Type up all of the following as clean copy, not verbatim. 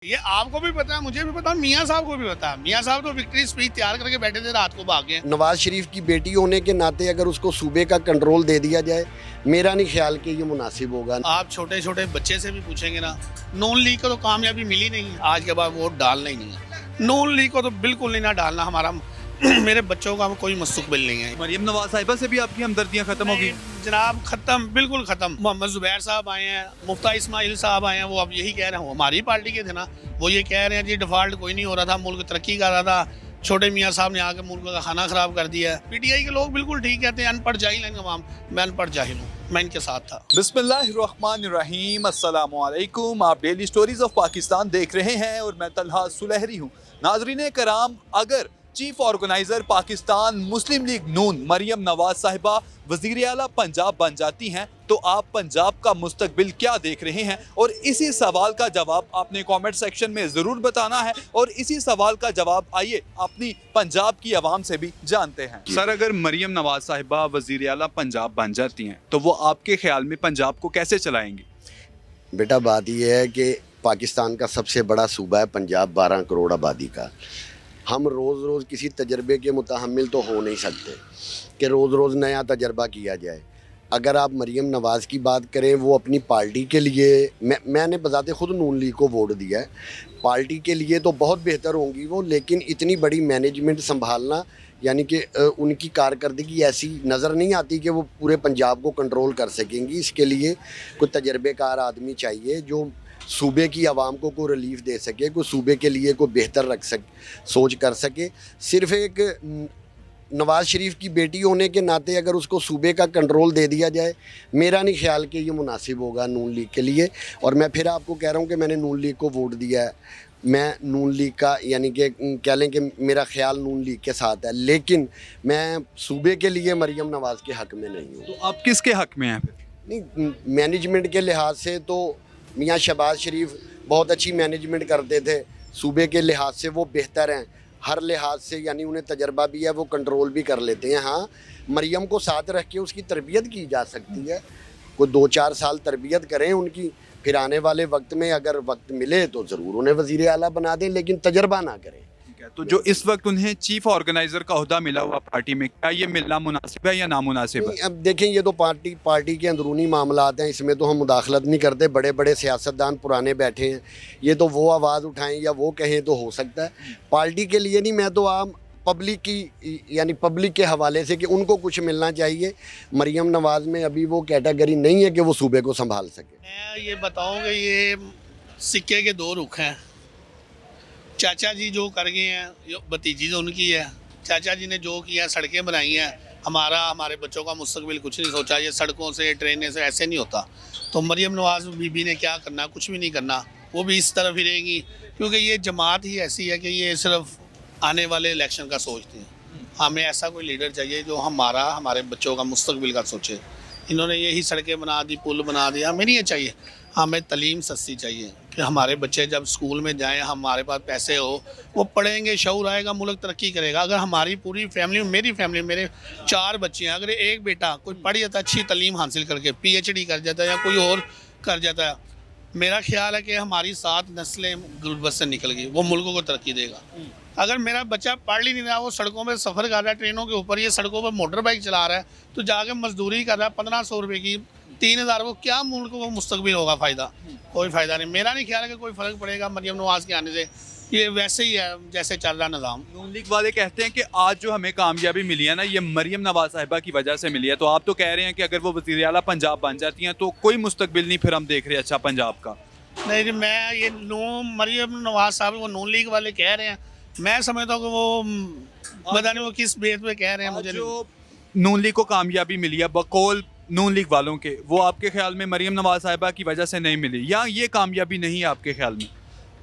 ये आपको भी पता है, मुझे भी पता है, मियाँ साहब को भी पता है। मियाँ साहब तो विक्ट्री स्पीच तैयार करके बैठे थे, रात को भाग गए। नवाज शरीफ की बेटी होने के नाते अगर उसको सूबे का कंट्रोल दे दिया जाए, मेरा नहीं ख्याल कि ये मुनासिब होगा। आप छोटे छोटे बच्चे से भी पूछेंगे ना, नून लीग को तो कामयाबी मिली नहीं है, आज के बाद वोट डालना ही नहीं है। नून लीग को तो बिल्कुल नहीं ना डालना, हमारा मेरे बच्चों का कोई मुस्तकबिल नहीं है। मरियम नवाज साहिबा से भी आपकी हमदर्दियां खत्म होगी? जनाब खत्म, बिल्कुल खत्म। मोहम्मद जुबैर साहब आए हैं, मुफ्ता इस्माइल साहब आए हैं, वो अब यही कह रहे हैं, वो हमारी पार्टी के थे ना, वो ये कह रहे हैं जी डिफॉल्ट कोई नहीं हो रहा था, मुल्क तरक्की कर रहा था, छोटे मियाँ साहब ने आके मुल्क का खाना खराब कर दिया है। पीटीआई के लोग बिल्कुल ठीक कहते हैं, अनपढ़ जाहिल हैं अवाम। मैं अनपढ़ जाहिल हूँ, मैं इनके साथ था। बिस्मिल्लाहिर्रहमानिर्रहीम, अस्सलाम वालेकुम। आप डेली स्टोरीज ऑफ पाकिस्तान देख रहे हैं और मैं तलहा सुलहरी हूँ। नाजरीन कराम, अगर चीफ ऑर्गेनाइजर पाकिस्तान मुस्लिम लीग नून मरियम नवाज साहिबा वजीर आला पंजाब बन जाती हैं तो आप पंजाब का मुस्तकबिल क्या देख रहे हैं? और इसी सवाल का जवाब आपने कमेंट सेक्शन में ज़रूर बताना है और इसी सवाल का जवाब आइए अपनी पंजाब की आवाम से भी जानते हैं। सर, अगर मरियम नवाज साहिबा वजीर आला पंजाब बन जाती हैं तो वो आपके ख्याल में पंजाब को कैसे चलाएंगी? बेटा, बात यह है कि पाकिस्तान का सबसे बड़ा सूबा है पंजाब, 12 करोड़ आबादी का। हम रोज़ रोज़ किसी तजर्बे के मुतहम्मिल तो हो नहीं सकते कि रोज़ रोज़ नया तजर्बा किया जाए। अगर आप मरियम नवाज़ की बात करें, वो अपनी पार्टी के लिए, मैंने बजाते ख़ुद नून लीग को वोट दिया है, पार्टी के लिए तो बहुत बेहतर होंगी वो, लेकिन इतनी बड़ी मैनेजमेंट संभालना, यानी कि उनकी कारकर्दगी ऐसी नज़र नहीं आती कि वो पूरे पंजाब को कंट्रोल कर सकेंगी। इसके लिए कोई तजर्बेकार आदमी चाहिए जो सूबे की आवाम को कोई रिलीफ दे सके, कोई सूबे के लिए कोई बेहतर सोच कर सके। सिर्फ एक नवाज़ शरीफ की बेटी होने के नाते अगर उसको सूबे का कंट्रोल दे दिया जाए, मेरा नहीं ख्याल कि ये मुनासिब होगा नून लीग के लिए। और मैं फिर आपको कह रहा हूँ कि मैंने नून लीग को वोट दिया है, मैं नून लीग का, यानी कि कह लें कि मेरा ख्याल नून लीग के साथ है, लेकिन मैं सूबे के लिए मरियम नवाज़ के हक़ में नहीं हूँ। तो आप किसके हक़ में हैं फिर? नहीं, मैनेजमेंट के लिहाज से तो मियाँ शहबाज शरीफ बहुत अच्छी मैनेजमेंट करते थे, सूबे के लिहाज से वो बेहतर हैं हर लिहाज से, यानी उन्हें तजर्बा भी है, वो कंट्रोल भी कर लेते हैं। हाँ, मरियम को साथ रख के उसकी तरबियत की जा सकती है, कोई 2-4 साल तरबियत करें उनकी, फिर आने वाले वक्त में अगर वक्त मिले तो ज़रूर उन्हें वज़ीर आला बना दें, लेकिन तजर्बा ना करें। तो जो इस वक्त उन्हें चीफ ऑर्गेनाइजर का ओहदा मिला हुआ पार्टी में, क्या ये मिलना मुनासिब है या नामुनासिब है? अब देखें, ये तो पार्टी के अंदरूनी मामलात हैं, इसमें तो हम मुदाखलत नहीं करते। बड़े बड़े सियासतदान पुराने बैठे हैं, ये तो वो आवाज़ उठाएं या वो कहें तो हो सकता है। पार्टी के लिए नहीं, मैं तो आम पब्लिक की, यानी पब्लिक के हवाले से कि उनको कुछ मिलना चाहिए। मरियम नवाज़ में अभी वो कैटेगरी नहीं है कि वो सूबे को संभाल सके। मैं ये बताऊँ कि ये सिक्के के दो रुख हैं। चाचा जी जो कर गए हैं, भतीजी तो उनकी है, चाचा जी ने जो किया, सड़कें बनाई हैं, हमारे बच्चों का मुस्तकबिल कुछ नहीं सोचा। ये सड़कों से, ट्रेनें से ऐसे नहीं होता। तो मरियम नवाज़ बीबी ने क्या करना, कुछ भी नहीं करना, वो भी इस तरफ ही रहेगी, क्योंकि ये जमात ही ऐसी है कि ये सिर्फ आने वाले इलेक्शन का सोचती है। हमें ऐसा कोई लीडर चाहिए जो हमारे बच्चों का मुस्तकबिल का सोचे। इन्होंने यही सड़कें बना दी, पुल बना दिया, हमें नहीं ये चाहिए। हमें तालीम सस्ती चाहिए कि हमारे बच्चे जब स्कूल में जाएं, हमारे पास पैसे हो, वो पढ़ेंगे, शऊर आएगा, मुल्क तरक्की करेगा। अगर हमारी पूरी फैमिली, मेरी फैमिली, मेरे 4 बच्चे हैं, अगर एक बेटा कोई पढ़ जाता है, अच्छी तालीम हासिल करके PhD कर जाता है या कोई और कर जाता है, मेरा ख्याल है कि हमारी 7 नस्लें गुर्बत से निकल गई, वो मुल्क को तरक्की देगा। अगर मेरा बच्चा पढ़ ही नहीं रहा, वो सड़कों में सफ़र कर रहा है, ट्रेनों के ऊपर, ये सड़कों पर मोटर बाइक चला रहा है, तो जाके मजदूरी कर रहा है 1500 रुपये की, 3000, वो क्या मुल्क को मुस्तकबिल होगा फ़ायदा? कोई फ़ायदा नहीं। मेरा नहीं ख्याल है कि कोई फ़र्क पड़ेगा मरियम नवाज़ के आने से। ये वैसे ही है जैसे चल रहा निज़ाम। नून लीग वाले कहते हैं कि आज जो हमें कामयाबी मिली है ना, ये मरियम नवाज साहिबा की वजह से मिली है। तो आप तो कह रहे हैं कि अगर वो वज़ीर आला पंजाब बन जाती हैं तो कोई मुस्तकबिल नहीं फिर हम देख रहे अच्छा पंजाब का। नहीं, मैं ये मरियम नवाज़ साहब वो नून लीग वाले कह रहे हैं, मैं समझता हूँ कि वो पता नहीं वो किस बेस पे कह रहे हैं। मुझे जो नून लीग को कामयाबी मिली है बकौल नून लीग वालों के, वो आपके ख्याल में मरियम नवाज साहिबा की वजह से नहीं मिली, या ये कामयाबी नहीं है आपके ख्याल में?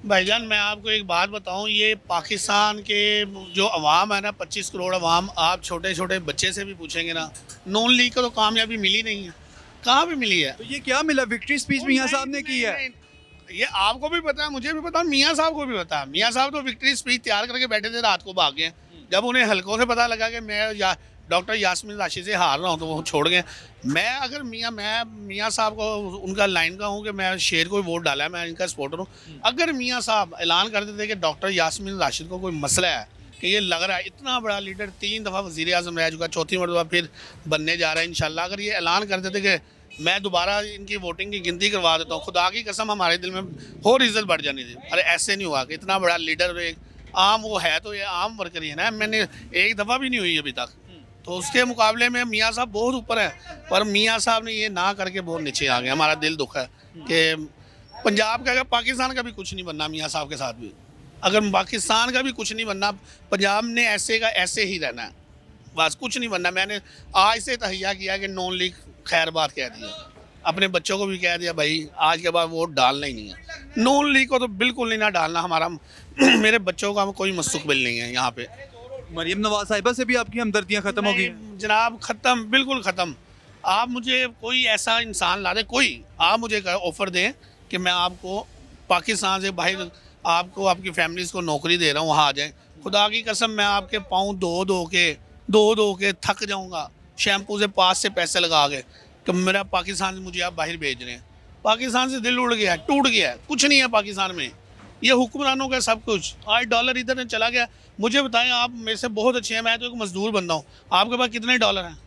भाईजान, मैं आपको एक बात बताऊं, ये पाकिस्तान के जो अवाम है ना, 25 करोड़ अवाम, आप छोटे छोटे बच्चे से भी पूछेंगे ना, नून लीग को तो कामयाबी मिली नहीं है। कहाँ पे मिली है? तो ये क्या मिला? विक्ट्री स्पीच मियाँ साहब ने की है। ये आपको भी पता है, मुझे भी पता है, मियाँ साहब को भी पता है। मियाँ साहब तो विक्ट्री स्पीच तैयार करके बैठे थे, रात को भाग गए। जब उन्हें हल्कों से पता लगा कि डॉक्टर यास्मीन राशिद से हार रहा हूँ तो वो छोड़ गए। मैं अगर मैं मियाँ साहब को उनका लाइन का हूँ कि मैं शेर को वोट डाला है, मैं इनका सपोर्टर हूँ। अगर मियाँ साहब ऐलान कर देते कि डॉक्टर यास्मीन राशिद को कोई मसला है कि ये लग रहा है इतना बड़ा लीडर 3 दफ़ा वज़ीर आज़म रह चुका, 4थी मरतबा फिर बनने जा रहा है इंशाल्लाह, अगर ये ऐलान कर देते कि मैं दोबारा इनकी वोटिंग की गिनती करवा देता हूँ, खुदा की कसम हमारे दिल में और इज्जत बढ़ जानी थी। अरे ऐसे नहीं हुआ कि इतना बड़ा लीडर एक आम वो है तो ये आम वर्कर ही है ना, मैंने एक दफ़ा भी नहीं हुई अभी तक। तो उसके मुकाबले में मियाँ साहब बहुत ऊपर है, पर मियाँ साहब ने ये ना करके बहुत नीचे आ गए। हमारा दिल दुख है कि पंजाब का, पाकिस्तान का भी कुछ नहीं बनना मियाँ साहब के साथ भी, अगर पाकिस्तान का भी कुछ नहीं बनना, पंजाब ने ऐसे का ऐसे ही रहना है, बस कुछ नहीं बनना। मैंने आज से तहैया किया कि नॉन लीग खैर बात कह दी है, अपने बच्चों को भी कह दिया भाई आज के बाद वोट डालना ही नहीं है, नॉन लीग को तो बिल्कुल नहीं ना डालना। हमारा मेरे बच्चों का कोई मुस्तकबिल नहीं है यहाँ पे। मरियम नवाज साहिबा से भी आपकी हमदर्दियाँ ख़त्म हो गई? नहीं जनाब, ख़त्म, बिल्कुल ख़त्म। आप मुझे कोई ऐसा इंसान ला दे, कोई आप मुझे ऑफ़र दें कि मैं आपको पाकिस्तान से बाहर आपको आपकी फैमिलीज़ को नौकरी दे रहा हूँ, वहाँ आ जाएँ, खुदा की कसम मैं आपके पाँव धो के थक जाऊँगा, शैम्पू से पास से पैसे लगा के कि मेरा पाकिस्तान से मुझे आप बाहर भेज रहे हैं। पाकिस्तान से दिल उड़ गया है, टूट गया है, कुछ नहीं है पाकिस्तान में, ये हुक्मरानों का सब कुछ। आज डॉलर इधर चला गया। मुझे बताएं, आप मेरे से बहुत अच्छे हैं, मैं तो एक मजदूर बंदा हूँ, आपके पास कितने डॉलर हैं?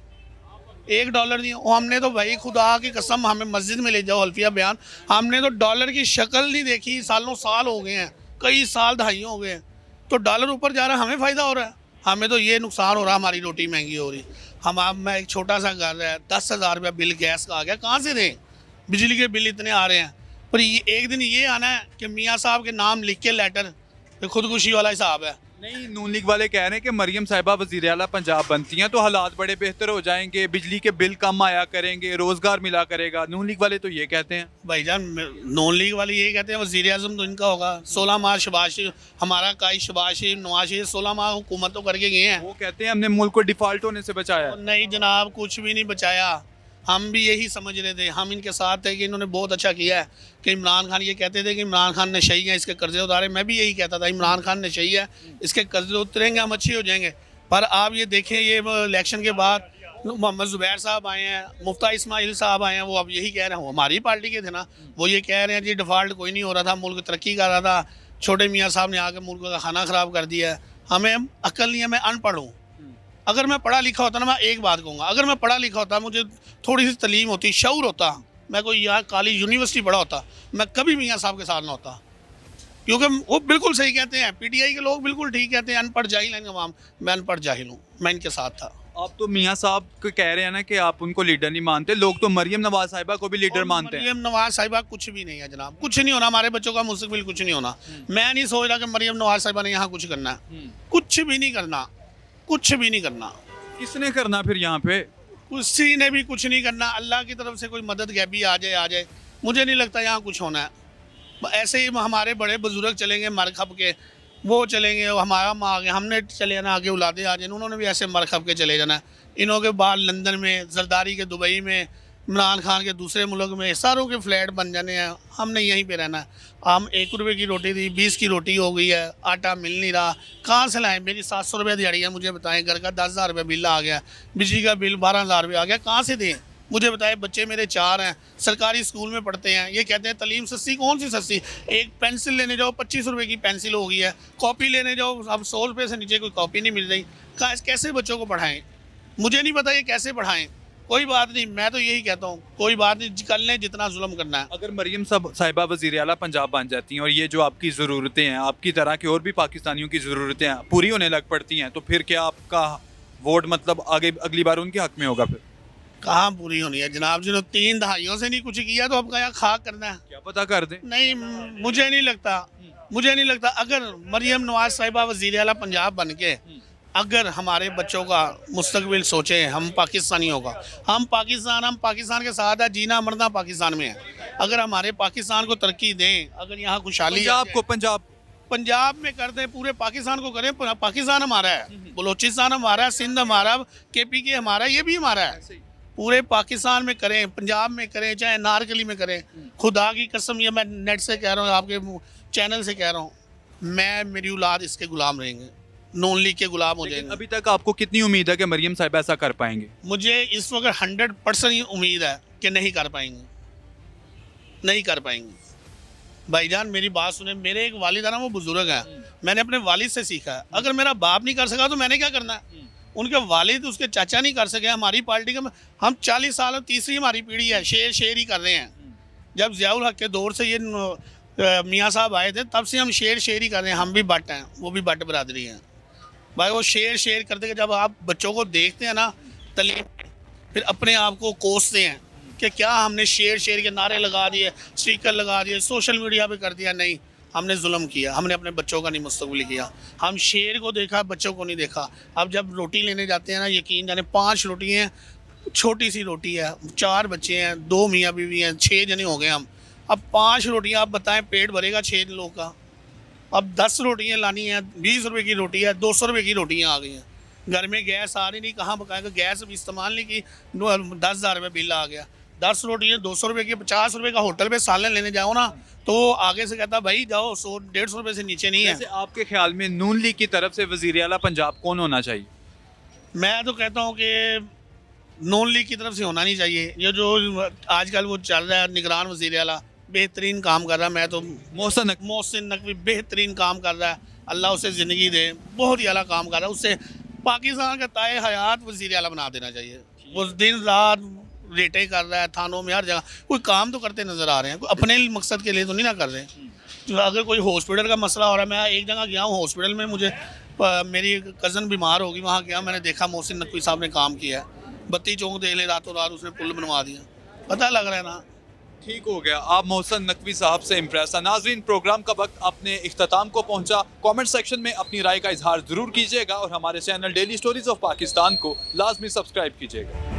$1 नहीं। और हमने तो भाई खुदा की कसम, हमें मस्जिद में ले जाओ हल्फिया बयान, हमने तो डॉलर की शक्ल नहीं देखी, सालों साल हो गए हैं, कई साल दहाइयों हो गए हैं, तो डॉलर ऊपर जा रहा है, हमें फ़ायदा हो रहा है, हमें तो ये नुकसान हो रहा है, हमारी रोटी महंगी हो रही। मैं एक छोटा सा घर है, 10,000 रुपया बिल गैस का आ गया, कहाँ से दें? बिजली के बिल इतने आ रहे हैं, पर ये एक दिन ये आना है कि मियाँ साहब के नाम लिख के लेटर, ये खुदकुशी वाला हिसाब है। नहीं, नून लीग वाले कह रहे हैं कि मरियम साहिबा वज़ीर आला पंजाब बनती हैं तो हालात बड़े बेहतर हो जाएंगे, बिजली के बिल कम आया करेंगे, रोज़गार मिला करेगा। नून लीग वाले तो ये कहते हैं। भाईजान नॉन लीग वाले ये कहते हैं वज़ीर आज़म तो इनका होगा, 16 माह शहबाज शरीफ, हमारा काई शहबाज शरीफ नवाज शरीफ 16 माह हुकूमत तो करके गए हैं। वो कहते हैं हमने मुल्क को डिफ़ॉल्ट होने से बचाया। नहीं जनाब, कुछ भी नहीं बचाया, हम भी यही समझ रहे थे, हम इनके साथ थे कि इन्होंने बहुत अच्छा किया है। कि इमरान खान ये कहते थे कि इमरान खान नशई है, इसके कर्जे उतारे, मैं भी यही कहता था इमरान खान नशई है, इसके कर्जे उतरेंगे, हम अच्छे हो जाएंगे। पर आप ये देखें, ये इलेक्शन के बाद मोहम्मद ज़ुबैर साहब आए हैं, मुफ्ता इस्माइल साहब आए हैं, वो अब यही कह रहे हैं, हमारी पार्टी के थे ना, वो ये कह रहे हैं जी डिफ़ॉल्ट कोई नहीं हो रहा था, मुल्क तरक्की कर रहा था, छोटे मियाँ साहब ने आके मुल्क का खाना ख़राब कर दिया है। हमें अक्ल नहीं है, मैं अनपढ़ हूँ। अगर मैं पढ़ा लिखा होता ना, मैं एक बात कहूँगा, अगर मैं पढ़ा लिखा होता, मुझे थोड़ी सी तलीम होती, शऊर होता, मैं कोई यहाँ काली यूनिवर्सिटी पढ़ा होता, मैं कभी मियाँ साहब के साथ ना होता। क्योंकि वो बिल्कुल सही कहते हैं, पीटीआई के लोग बिल्कुल ठीक कहते हैं, अनपढ़ जाहिल हैं अवाम, मैं अनपढ़ जाहिल हूँ, मैं इनके साथ था। आप तो मियाँ साहब को कह रहे हैं ना कि आप उनको लीडर नहीं मानते, लोग तो मरियम नवाज साहिबा को भी लीडर मानते हैं। मरियम नवाज साहिबा कुछ भी नहीं है जनाब, कुछ नहीं होना, हमारे बच्चों का मुस्तकबिल कुछ नहीं होना। मैं नहीं सोच रहा कि मरियम नवाज साहिबा ने यहाँ कुछ करना है, कुछ भी नहीं करना, कुछ भी नहीं करना। किसने करना फिर यहाँ पे? किसी ने भी कुछ नहीं करना, अल्लाह की तरफ से कोई मदद गैबी आ जाए, मुझे नहीं लगता यहाँ कुछ होना है। ऐसे ही हमारे बड़े बुजुर्ग चलेंगे मर खप के, वो चलेंगे, हमारा माँ आगे, हमने चले जाना, आगे औलादे आ जाए, उन्होंने भी ऐसे मर खप के चले जाना है। इन्हों के बाद लंदन में, जरदारी के दुबई में, इमरान खान के दूसरे मुल्क में, सारों के फ्लैट बन जाने हैं, हमने यहीं पे रहना है। हम 1 रुपये की रोटी थी, 20 की रोटी हो गई है, आटा मिल नहीं रहा, कहाँ से लाएं? मेरी 700 रुपये दिहाड़ी है, मुझे बताएं, घर का 10,000 रुपये बिल आ गया, बिजली का बिल 12,000 रुपये आ गया, कहाँ से दें? मुझे बताएं, बच्चे मेरे 4 हैं, सरकारी स्कूल में पढ़ते हैं, ये कहते हैं तलीम सस्ती, कौन सी सस्ती? एक पेंसिल लेने जाओ 25 रुपये की पेंसिल हो गई है, कॉपी लेने जाओ अब 100 रुपये से नीचे कोई कॉपी नहीं मिल रही। कैसे बच्चों को पढ़ाएँ? मुझे नहीं पता ये कैसे पढ़ाएँ। कोई बात नहीं, मैं तो यही कहता हूँ, कोई बात नहीं, कर लें जितना जुल्म करना है। अगर मरियम साहिबा वज़ीर आला पंजाब बन जाती हैं और ये जो आपकी ज़रूरतें हैं, आपकी तरह के और भी पाकिस्तानियों की ज़रूरतें हैं, पूरी होने लग पड़ती हैं, तो फिर क्या आपका वोट मतलब आगे अगली बार उनके हक़ में होगा? फिर कहाँ पूरी होनी है जनाब, जिन्होंने 3 दहाइयों से नहीं कुछ किया तो अब क्या खाक करना है? क्या पता कर दें। नहीं, मुझे नहीं लगता अगर मरियम नवाज साहिबा वज़ीर आला पंजाब बन के अगर हमारे बच्चों का मुस्तकबिल सोचें, हम पाकिस्तानियों का, हम पाकिस्तान के साथ है, जीना मरना पाकिस्तान में है। अगर हमारे पाकिस्तान को तरक्की दें, अगर यहाँ खुशहाली पंजाब में कर दें, पूरे पाकिस्तान को करें, पाकिस्तान हमारा है, बलोचिस्तान हमारा है, सिंध हमारा, KPK हमारा, ये भी हमारा है, पूरे पाकिस्तान में करें, पंजाब में करें, चाहे नारकली में करें। खुदा की कसम, ये मैं नेट से कह रहा हूँ, आपके चैनल से कह रहा हूँ, मेरी औलाद इसके गुलाम रहेंगे, नून लीग के गुलाम हो लेकिन जाएंगे। अभी तक आपको कितनी उम्मीद है कि मरियम साहिबा ऐसा कर पाएंगे? मुझे इस वक्त 100% उम्मीद है कि नहीं कर पाएंगे, नहीं कर पाएंगे। भाईजान मेरी बात सुने, मेरे एक वालिद है ना, वो बुजुर्ग है, मैंने अपने वालिद से सीखा है। अगर मेरा बाप नहीं कर सका तो मैंने क्या करना है? उनके वालिद उसके चाचा नहीं कर सके, हमारी पार्टी का हम 40 साल, तीसरी हमारी पीढ़ी है, शेर ही कर रहे हैं। जब ज़ियाउल हक के दौर से ये मियाँ साहब आए थे तब से हम शेर ही कर रहे हैं। हम भी बट हैं, वो भी बट बरादरी हैं भाई। वो शेर करते कि जब आप बच्चों को देखते हैं ना तलीम, फिर अपने आप को कोसते हैं कि क्या हमने शेर के नारे लगा दिए, स्टिकर लगा दिए, सोशल मीडिया पे कर दिया। नहीं, हमने जुल्म किया, हमने अपने बच्चों का नहीं मुस्तकबिल किया। हम शेर को देखा, बच्चों को नहीं देखा। अब जब रोटी लेने जाते हैं ना, यकीन जाने 5 रोटी हैं, छोटी सी रोटी है, 4 बच्चे हैं, 2 मियाँ बीवी हैं, 6 जने हो गए हम। अब 5 रोटियाँ आप बताएं पेट भरेगा 6 लोग का? अब 10 रोटियाँ लानी है, 20 रुपए की रोटी है, 200 रुपए की रोटियाँ आ गई हैं। घर में गैस आ रही नहीं, कहाँ पकाएगा? गैस भी इस्तेमाल नहीं की, 10,000 रुपये बिल आ गया। 10 रोटियाँ 200 रुपये की, 50 रुपये का होटल पे सालन लेने जाओ ना, तो आगे से कहता भाई जाओ, 100-150 रुपये से नीचे नहीं है। वैसे आपके ख्याल में नून लीग की तरफ से वज़ीर आला पंजाब कौन होना चाहिए? मैं तो कहता हूँ कि नून लीग की तरफ से होना नहीं चाहिए। ये जो आजकल वो चल रहा है निगरान वज़ीर आला, बेहतरीन काम कर रहा है। मैं तो मोहसिन नकवी बेहतरीन काम कर रहा है, अल्लाह उसे ज़िंदगी दे, बहुत ही आला काम कर रहा है। उससे पाकिस्तान का ताए हयात वज़ीर आला बना देना चाहिए। वो दिन रात रेटें कर रहा है थानों में, हर जगह कोई काम तो करते नज़र आ रहे हैं, कोई अपने मकसद के लिए तो नहीं ना कर रहे। तो अगर कोई हॉस्पिटल का मसला हो रहा है, मैं एक जगह गया हूँ हॉस्पिटल में, मुझे मेरी कज़न बीमार होगी, वहाँ गया, मैंने देखा मोहसिन नकवी साहब ने काम किया है। बत्ती चौंक दे ले, रातों रात उसने पुल बनवा दिया। पता लग रहा है ना। ठीक हो गया, आप मोहसिन नकवी साहब से इम्प्रेस है। नाज़रीन, प्रोग्राम का वक्त अपने इख्तिताम को पहुंचा। कमेंट सेक्शन में अपनी राय का इजहार ज़रूर कीजिएगा और हमारे channel daily stories of Pakistan को लाजमी सब्सक्राइब कीजिएगा।